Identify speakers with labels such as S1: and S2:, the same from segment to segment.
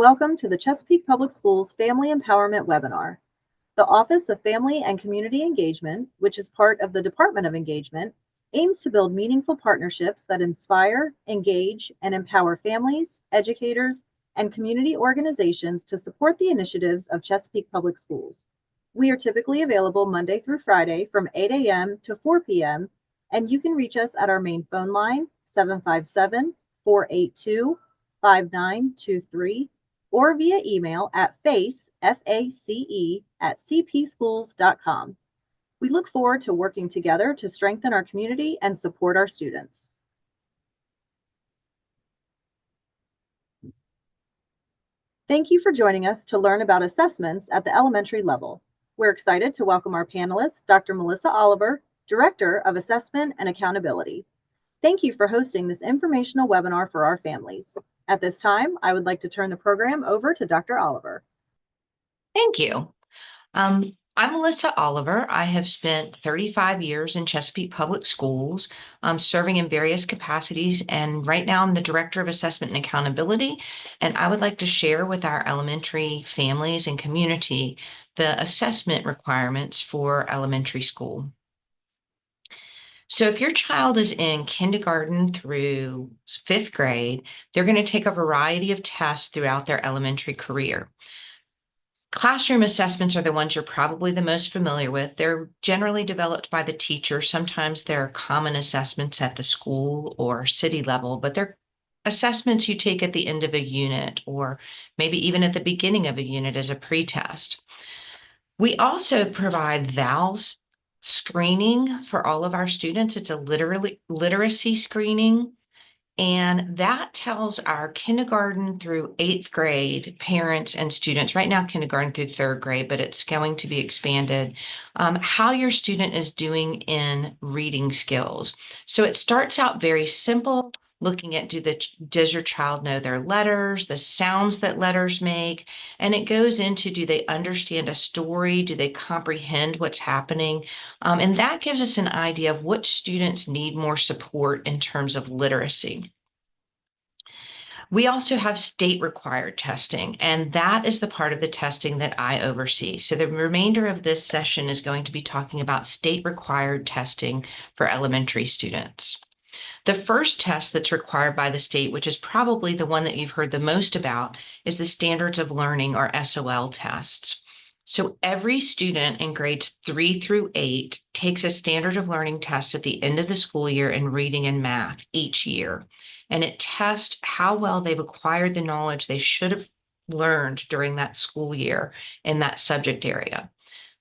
S1: welcome to the Chesapeake Public Schools Family Empowerment Webinar. The Office of Family and Community Engagement, which is part of the Department of Engagement, aims to build meaningful partnerships that inspire, engage, and empower families, educators, and community organizations to support the initiatives of Chesapeake Public Schools. We are typically available Monday through Friday from 8 a.m. to 4 p.m., and you can reach us at our main phone line, 757-482-5923, or via email at face@cpschools.com. We look forward to working together to strengthen our community and support our students. Thank you for joining us to learn about assessments at the elementary level. We're excited to welcome our panelist, Dr. Melissa Oliver, Director of Assessment and Accountability. Thank you for hosting this informational webinar for our families. At this time, I would like to turn the program over to Dr. Oliver.
S2: Thank you. I'm Melissa Oliver. I have spent 35 years in Chesapeake Public Schools, serving in various capacities, and right now I'm the Director of Assessment and Accountability, and I would like to share with our elementary families and community the assessment requirements for elementary school. So if your child is in kindergarten through 5th grade, they're going to take a variety of tests throughout their elementary career. Classroom assessments are the ones you're probably the most familiar with. They're generally developed by the teacher. Sometimes there are common assessments at the school or city level, but they're assessments you take at the end of a unit or maybe even at the beginning of a unit as a pretest. We also provide VALS screening for all of our students. It's a literacy screening. And that tells our kindergarten through 8th grade parents and students, right now kindergarten through 3rd grade, but it's going to be expanded, how your student is doing in reading skills. So it starts out very simple, looking at does your child know their letters, the sounds that letters make, and it goes into do they understand a story, do they comprehend what's happening, and that gives us an idea of which students need more support in terms of literacy. We also have state required testing, and that is the part of the testing that I oversee. So the remainder of this session is going to be talking about state required testing for elementary students. The first test that's required by the state, which is probably the one that you've heard the most about, is the Standards of Learning or SOL tests. So every student in grades 3 through 8 takes a Standard of Learning test at the end of the school year in reading and math each year. And it tests how well they've acquired the knowledge they should have learned during that school year in that subject area.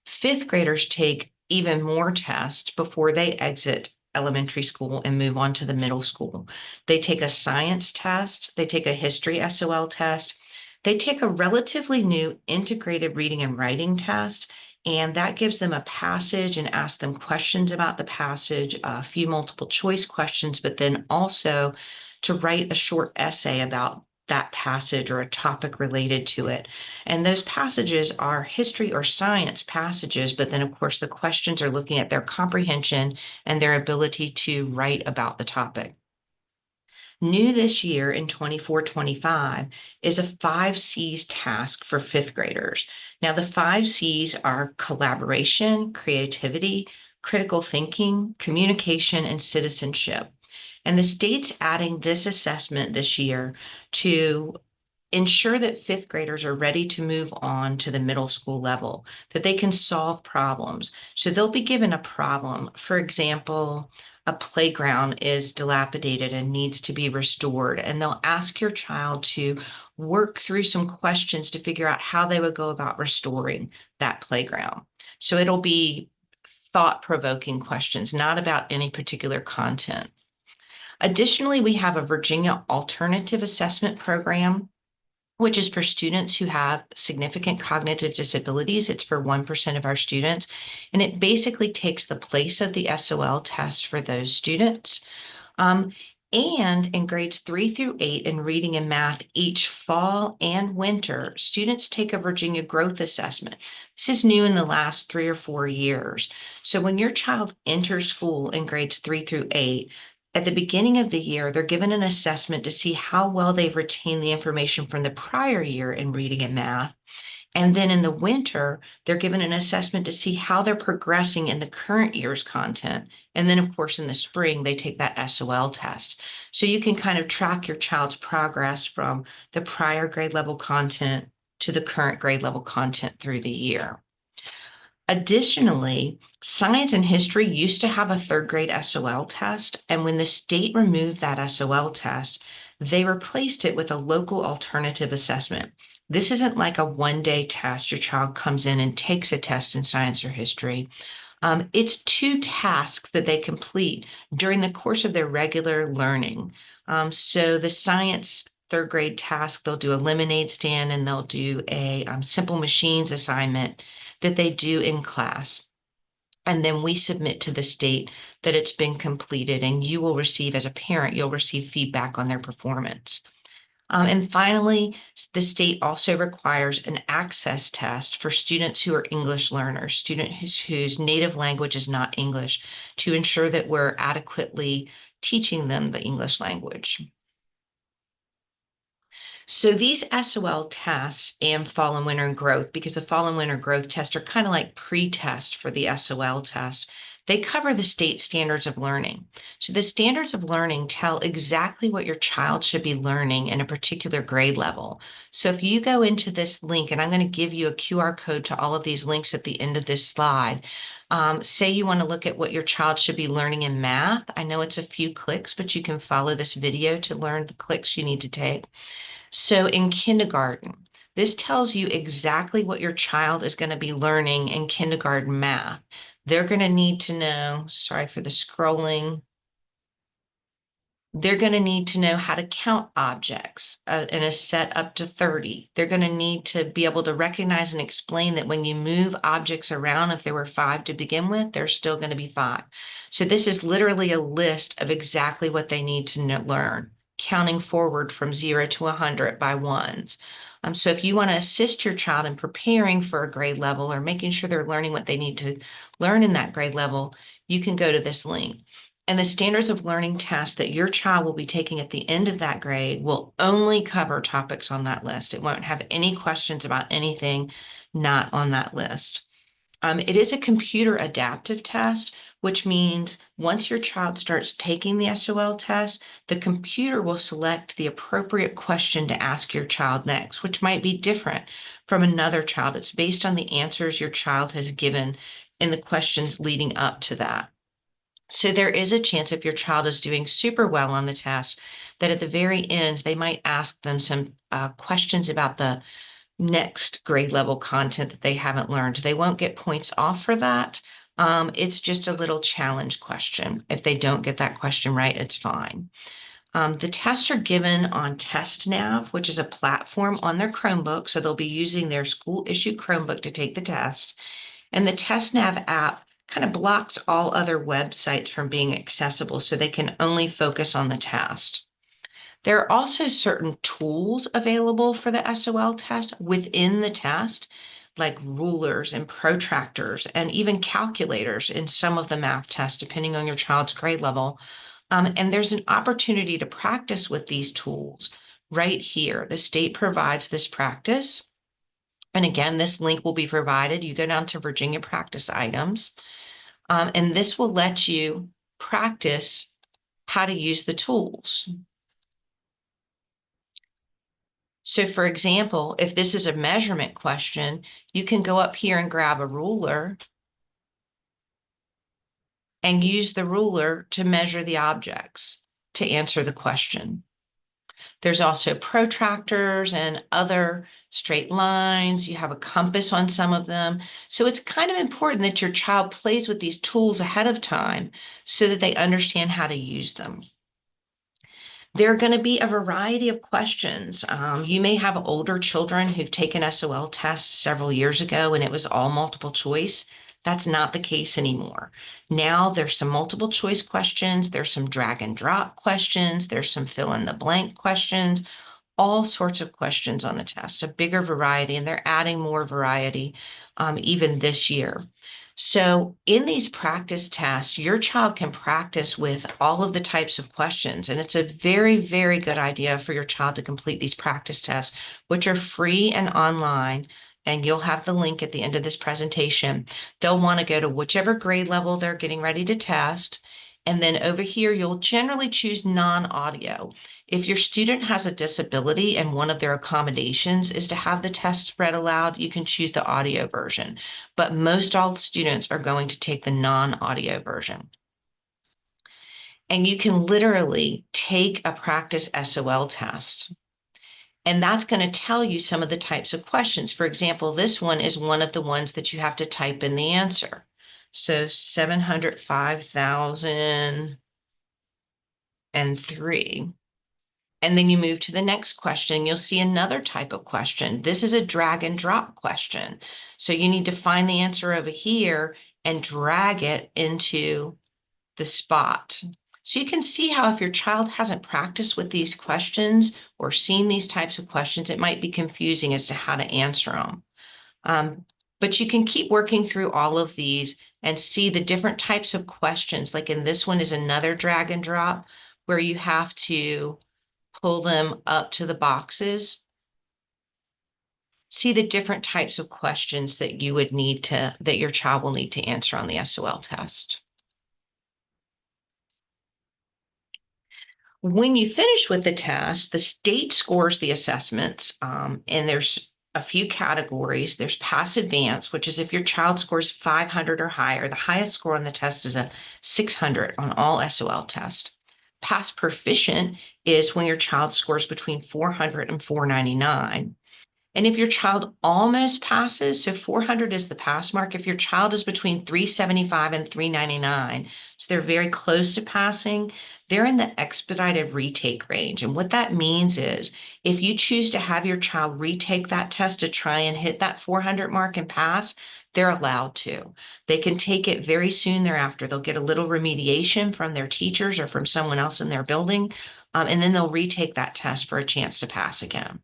S2: 5th graders take even more tests before they exit elementary school and move on to the middle school. They take a science test, they take a history SOL test, they take a relatively new integrated reading and writing test, and that gives them a passage and asks them questions about the passage, a few multiple choice questions, but then also to write a short essay about that passage or a topic related to it. And those passages are history or science passages, but then of course the questions are looking at their comprehension and their ability to write about the topic. New this year in 24-25 is a 5 C's task for 5th graders. Now the 5 C's are collaboration, creativity, critical thinking, communication, and citizenship. And the state's adding this assessment this year to ensure that 5th graders are ready to move on to the middle school level, that they can solve problems. So they'll be given a problem. For example, a playground is dilapidated and needs to be restored, and they'll ask your child to work through some questions to figure out how they would go about restoring that playground. So it'll be thought-provoking questions, not about any particular content. Additionally, we have a Virginia Alternative Assessment Program, which is for students who have significant cognitive disabilities. It's for 1% of our students, and it basically takes the place of the SOL test for those students. And in grades 3 through 8 in reading and math each fall and winter, students take a Virginia Growth Assessment. This is new in the last 3 or 4 years. So when your child enters school in grades 3 through 8, At the beginning of the year, they're given an assessment to see how well they've retained the information from the prior year in reading and math. And then in the winter, they're given an assessment to see how they're progressing in the current year's content. And then, of course, in the spring, they take that SOL test. So you can kind of track your child's progress from the prior grade level content to the current grade level content through the year. Additionally, science and history used to have a third grade SOL test, and when the state removed that SOL test, they replaced it with a local alternative assessment. This isn't like a one-day test. Your child comes in and takes a test in science or history. It's 2 tasks that they complete during the course of their regular learning. So the science third grade task, they'll do a lemonade stand and they'll do a simple machines assignment that they do in class. And then we submit to the state that it's been completed, and you will receive, as a parent, you'll receive feedback on their performance. And finally, the state also requires an access test for students who are English learners, students whose native language is not English, to ensure that we're adequately teaching them the English language. So these SOL tests and fall and winter and growth, because the fall and winter growth tests are kind of like pre-test for the SOL test, they cover the state standards of learning. So the standards of learning tell exactly what your child should be learning in a particular grade level. So if you go into this link, and I'm going to give you a QR code to all of these links at the end of this slide, say you want to look at what your child should be learning in math. I know it's a few clicks, but you can follow this video to learn the clicks you need to take. So in kindergarten, this tells you exactly what your child is going to be learning in kindergarten math. They're going to need to know, sorry for the scrolling, they're going to need to know how to count objects in a set up to 30. They're going to need to be able to recognize and explain that when you move objects around, if there were 5 to begin with, there's still going to be 5. So this is literally a list of exactly what they need to learn, counting forward from 0 to 100 by ones. So if you want to assist your child in preparing for a grade level or making sure they're learning what they need to learn in that grade level, you can go to this link. And the standards of learning test that your child will be taking at the end of that grade will only cover topics on that list. It won't have any questions about anything not on that list. It is a computer adaptive test, which means once your child starts taking the SOL test, the computer will select the appropriate question to ask your child next, which might be different from another child. It's based on the answers your child has given in the questions leading up to that. So there is a chance if your child is doing super well on the test, that at the very end, they might ask them some questions about the next grade level content that they haven't learned. They won't get points off for that. It's just a little challenge question. If they don't get that question right, it's fine. The tests are given on TestNav, which is a platform on their Chromebook. So they'll be using their school issued Chromebook to take the test. And the TestNav app kind of blocks all other websites from being accessible so they can only focus on the test. There are also certain tools available for the SOL test within the test, like rulers and protractors and even calculators in some of the math tests, depending on your child's grade level. And there's an opportunity to practice with these tools right here. The state provides this practice. And again, this link will be provided. You go down to Virginia practice items, and this will let you practice how to use the tools. So for example, if this is a measurement question, you can go up here and grab a ruler and use the ruler to measure the objects to answer the question. There's also protractors and other straight lines. You have a compass on some of them. So it's kind of important that your child plays with these tools ahead of time so that they understand how to use them. There are going to be a variety of questions. You may have older children who've taken SOL tests several years ago and it was all multiple choice. That's not the case anymore. Now there's some multiple choice questions, there's some drag and drop questions, there's some fill in the blank questions. all sorts of questions on the test, a bigger variety, and they're adding more variety even this year. So in these practice tests, your child can practice with all of the types of questions. And it's a very, very good idea for your child to complete these practice tests, which are free and online. And you'll have the link at the end of this presentation. They'll want to go to whichever grade level they're getting ready to test. And then over here, you'll generally choose non-audio. If your student has a disability and one of their accommodations is to have the test read aloud, you can choose the audio version. But most all students are going to take the non-audio version. And you can literally take a practice SOL test. And that's going to tell you some of the types of questions. For example, this one is one of the ones that you have to type in the answer. So 705,003. And then you move to the next question, you'll see another type of question. This is a drag and drop question. So you need to find the answer over here and drag it into the spot. So you can see how if your child hasn't practiced with these questions or seen these types of questions, it might be confusing as to how to answer them. But you can keep working through all of these and see the different types of questions. Like in this one is another drag and drop where you have to pull them up to the boxes. See the different types of questions that you would need to, that your child will need to answer on the SOL test. When you finish with the test, the state scores the assessments, and there's a few categories. There's pass advance, which is if your child scores 500 or higher. The highest score on the test is a 600 on all SOL tests. Pass proficient is when your child scores between 400 and 499. And if your child almost passes, so 400 is the pass mark. If your child is between 375 and 399, so they're very close to passing, they're in the expedited retake range. And what that means is if you choose to have your child retake that test to try and hit that 400 mark and pass, they're allowed to. They can take it very soon thereafter. They'll get a little remediation from their teachers or from someone else in their building, and then they'll retake that test for a chance to pass again.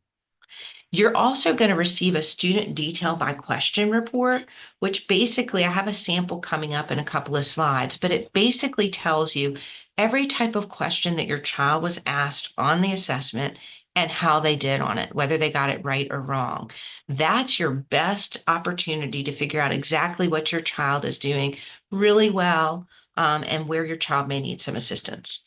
S2: You're also going to receive a student detail by question report, which basically, I have a sample coming up in a couple of slides, but it basically tells you every type of question that your child was asked on the assessment and how they did on it, whether they got it right or wrong. That's your best opportunity to figure out exactly what your child is doing really well, and where your child may need some assistance.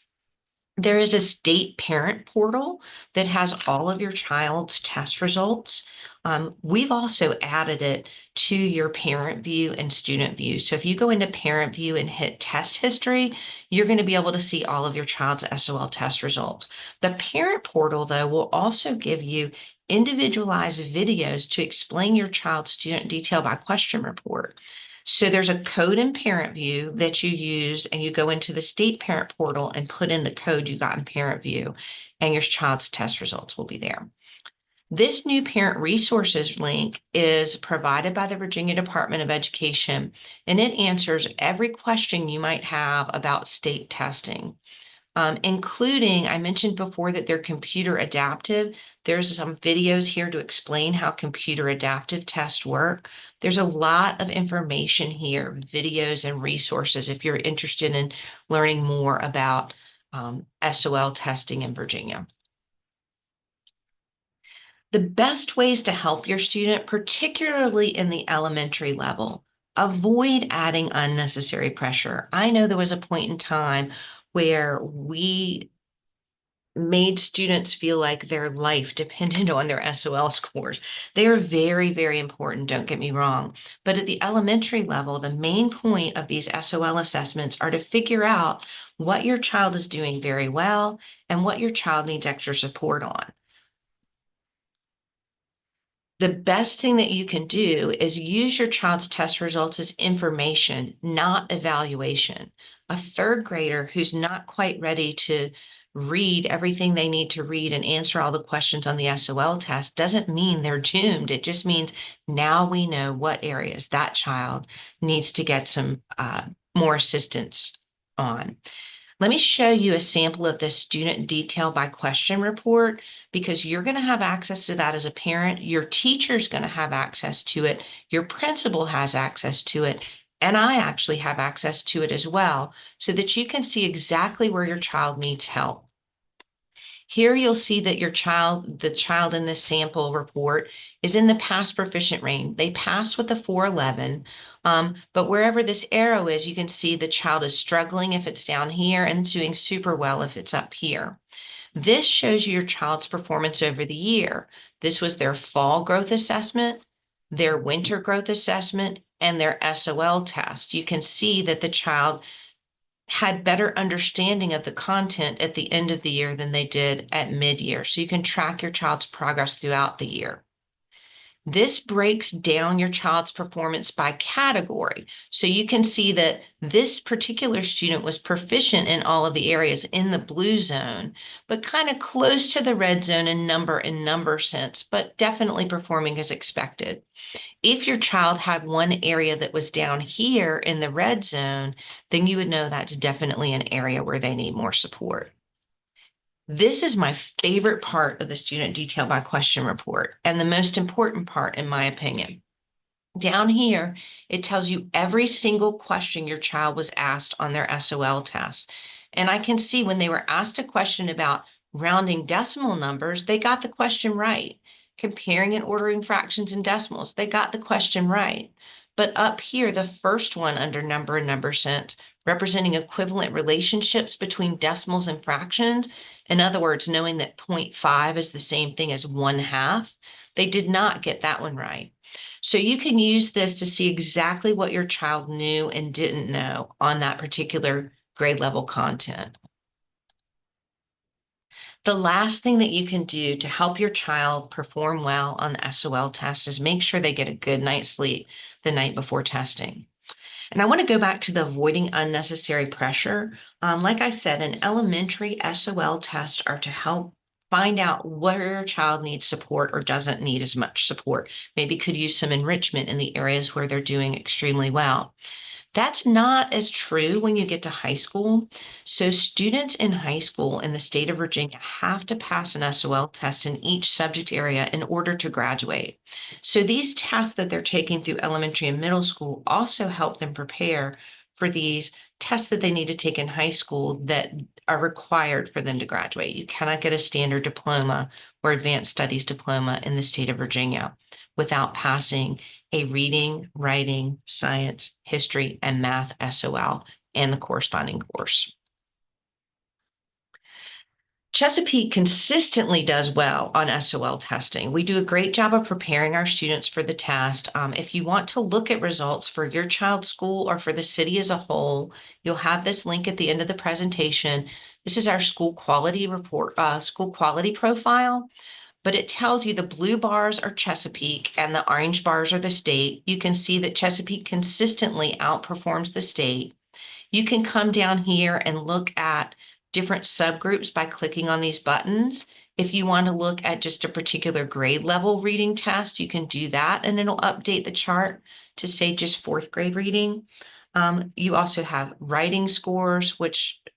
S2: There is a state parent portal that has all of your child's test results. We've also added it to your parent view and student view. So if you go into parent view and hit test history, you're going to be able to see all of your child's SOL test results. The parent portal, though, will also give you individualized videos to explain your child's student detail by question report. So there's a code in Parent View that you use, and you go into the state parent portal and put in the code you got in Parent View, and your child's test results will be there. This new parent resources link is provided by the Virginia Department of Education, and it answers every question you might have about state testing. Including, I mentioned before that they're computer adaptive. There's some videos here to explain how computer adaptive tests work. There's a lot of information here, videos and resources if you're interested in learning more about SOL testing in Virginia. The best ways to help your student, particularly in the elementary level, avoid adding unnecessary pressure. I know there was a point in time where we made students feel like their life depended on their SOL scores. They are very, very important, don't get me wrong. But at the elementary level, the main point of these SOL assessments are to figure out what your child is doing very well and what your child needs extra support on. The best thing that you can do is use your child's test results as information, not evaluation. A third grader who's not quite ready to read everything they need to read and answer all the questions on the SOL test doesn't mean they're doomed. It just means now we know what areas that child needs to get some more assistance on. Let me show you a sample of this student detail by question report, because you're going to have access to that as a parent. Your teacher's going to have access to it. Your principal has access to it. And I actually have access to it as well, so that you can see exactly where your child needs help. Here you'll see that the child in this sample report is in the pass proficient range. They passed with a 411, but wherever this arrow is, you can see the child is struggling if it's down here and doing super well if it's up here. This shows you your child's performance over the year. This was their fall growth assessment, their winter growth assessment, and their SOL test. You can see that the child had better understanding of the content at the end of the year than they did at mid-year. So you can track your child's progress throughout the year. This breaks down your child's performance by category. So you can see that this particular student was proficient in all of the areas in the blue zone, but kind of close to the red zone in number sense, but definitely performing as expected. If your child had one area that was down here in the red zone, then you would know that's definitely an area where they need more support. This is my favorite part of the student detail by question report, and the most important part, in my opinion. Down here, it tells you every single question your child was asked on their SOL test. And I can see when they were asked a question about rounding decimal numbers, they got the question right. Comparing and ordering fractions and decimals, they got the question right. But up here, the first one under number and number sense, representing equivalent relationships between decimals and fractions, in other words, knowing that 0.5 is the same thing as 1/2, they did not get that one right. So you can use this to see exactly what your child knew and didn't know on that particular grade level content. The last thing that you can do to help your child perform well on the SOL test is make sure they get a good night's sleep the night before testing. And I want to go back to the avoiding unnecessary pressure. Like I said, an elementary SOL tests are to help find out where your child needs support or doesn't need as much support. Maybe could use some enrichment in the areas where they're doing extremely well. That's not as true when you get to high school. So students in high school in the state of Virginia have to pass an SOL test in each subject area in order to graduate. So these tests that they're taking through elementary and middle school also help them prepare for these tests that they need to take in high school that are required for them to graduate. You cannot get a standard diploma or advanced studies diploma in the state of Virginia without passing a reading, writing, science, history, and math SOL and the corresponding course. Chesapeake consistently does well on SOL testing. We do a great job of preparing our students for the test. If you want to look at results for your child's school or for the city as a whole, you'll have this link at the end of the presentation. This is our school quality report, school quality profile, but it tells you the blue bars are Chesapeake and the orange bars are the state. You can see that Chesapeake consistently outperforms the state. You can come down here and look at different subgroups by clicking on these buttons. If you want to look at just a particular grade level reading test, you can do that, and it'll update the chart to say just fourth grade reading. You also have writing scores,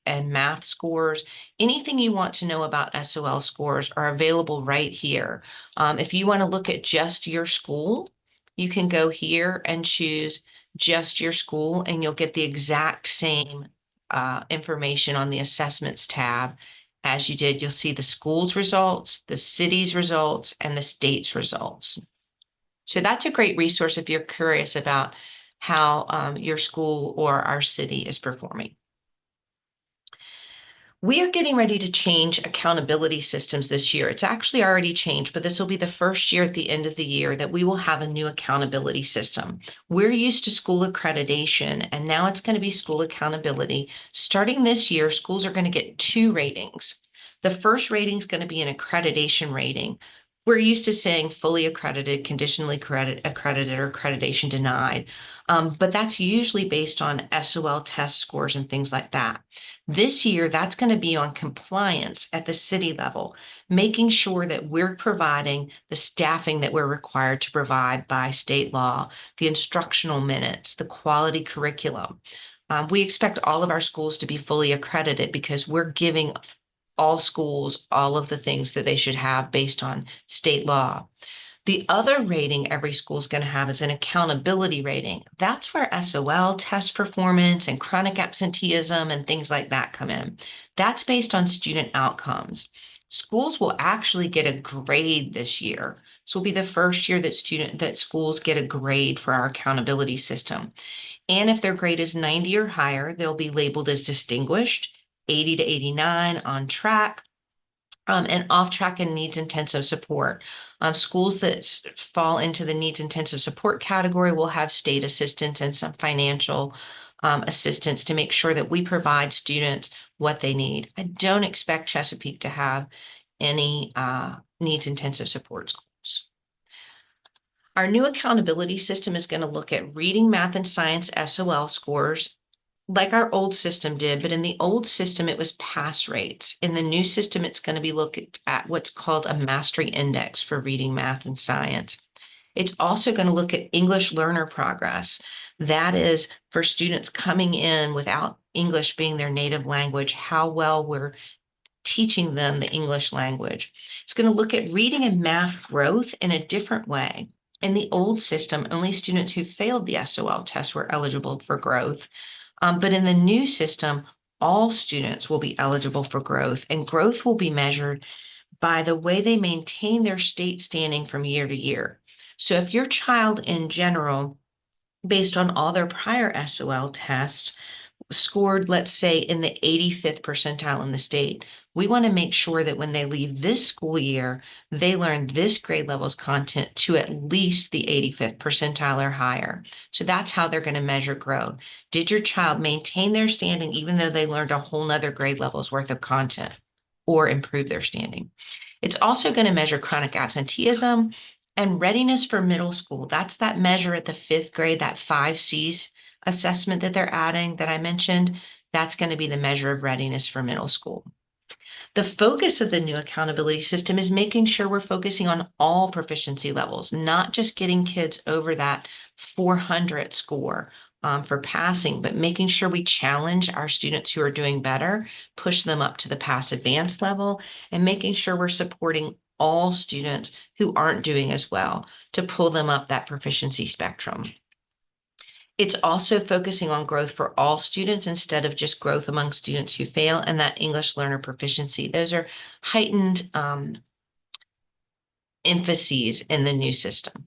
S2: and math scores. Anything you want to know about SOL scores are available right here. If you want to look at just your school, you can go here and choose just your school, and you'll get the exact same information on the assessments tab as you did. You'll see the school's results, the city's results, and the state's results. So that's a great resource if you're curious about how your school or our city is performing. We are getting ready to change accountability systems this year. It's actually already changed, but this will be the first year at the end of the year that we will have a new accountability system. We're used to school accreditation, and now it's going to be school accountability. Starting this year, schools are going to get 2 ratings. The first rating is going to be an accreditation rating. We're used to saying fully accredited, conditionally accredited, or accreditation denied. But that's usually based on SOL test scores and things like that. This year, that's going to be on compliance at the city level, making sure that we're providing the staffing that we're required to provide by state law, the instructional minutes, the quality curriculum. We expect all of our schools to be fully accredited because we're giving all schools all of the things that they should have based on state law. The other rating every school is going to have is an accountability rating. That's where SOL, test performance, and chronic absenteeism and things like that come in. That's based on student outcomes. Schools will actually get a grade this year. This will be the first year that schools get a grade for our accountability system. And if their grade is 90 or higher, they'll be labeled as distinguished, 80 to 89 on track, and off track and needs intensive support. Schools that fall into the needs intensive support category will have state assistance and some financial assistance to make sure that we provide students what they need. I don't expect Chesapeake to have any needs intensive support schools. Our new accountability system is going to look at reading, math, and science SOL scores like our old system did, but in the old system, it was pass rates. In the new system, it's going to be looked at what's called a mastery index for reading, math, and science. It's also going to look at English learner progress. That is for students coming in without English being their native language, how well we're teaching them the English language. It's going to look at reading and math growth in a different way. In the old system, only students who failed the SOL test were eligible for growth. But in the new system, all students will be eligible for growth, and growth will be measured by the way they maintain their state standing from year to year. So if your child in general, based on all their prior SOL tests, scored, let's say, in the 85th percentile in the state, we want to make sure that when they leave this school year, they learn this grade level's content to at least the 85th percentile or higher. So that's how they're going to measure growth. Did your child maintain their standing even though they learned a whole nother grade level's worth of content or improve their standing? It's also going to measure chronic absenteeism and readiness for middle school. That's that measure at the 5th grade, that 5Cs assessment that they're adding that I mentioned. That's going to be the measure of readiness for middle school. The focus of the new accountability system is making sure we're focusing on all proficiency levels, not just getting kids over that 400 score for passing, but making sure we challenge our students who are doing better, push them up to the pass advanced level, and making sure we're supporting all students who aren't doing as well to pull them up that proficiency spectrum. It's also focusing on growth for all students instead of just growth among students who fail, and that English learner proficiency. Those are heightened emphases in the new system.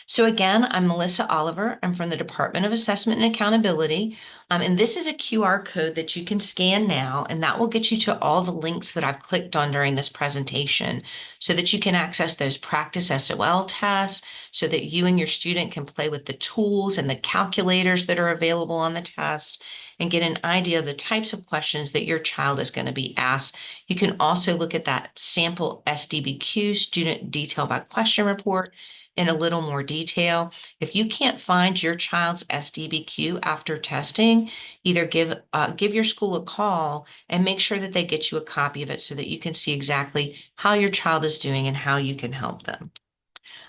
S2: So again, I'm Melissa Oliver. I'm from the Department of Assessment and Accountability. And this is a QR code that you can scan now, and that will get you to all the links that I've clicked on during this presentation so that you can access those practice SOL tests, so that you and your student can play with the tools and the calculators that are available on the test and get an idea of the types of questions that your child is going to be asked. You can also look at that sample SDBQ, student detail by question report, in a little more detail. If you can't find your child's SDBQ after testing, either give your school a call and make sure that they get you a copy of it so that you can see exactly how your child is doing and how you can help them.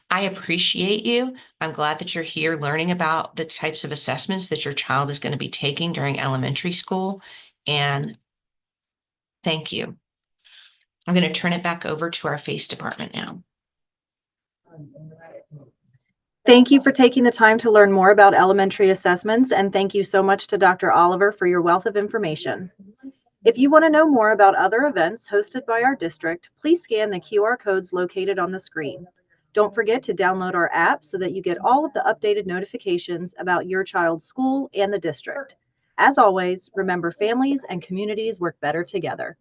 S2: I appreciate you. I'm glad that you're here learning about the types of assessments that your child is going to be taking during elementary school. And thank you. I'm going to turn it back over to our FACE department now.
S1: Thank you for taking the time to learn more about elementary assessments, and thank you so much to Dr. Oliver for your wealth of information. If you want to know more about other events hosted by our district, please scan the QR codes located on the screen. Don't forget to download our app so that you get all of the updated notifications about your child's school and the district. As always, remember, families and communities work better together.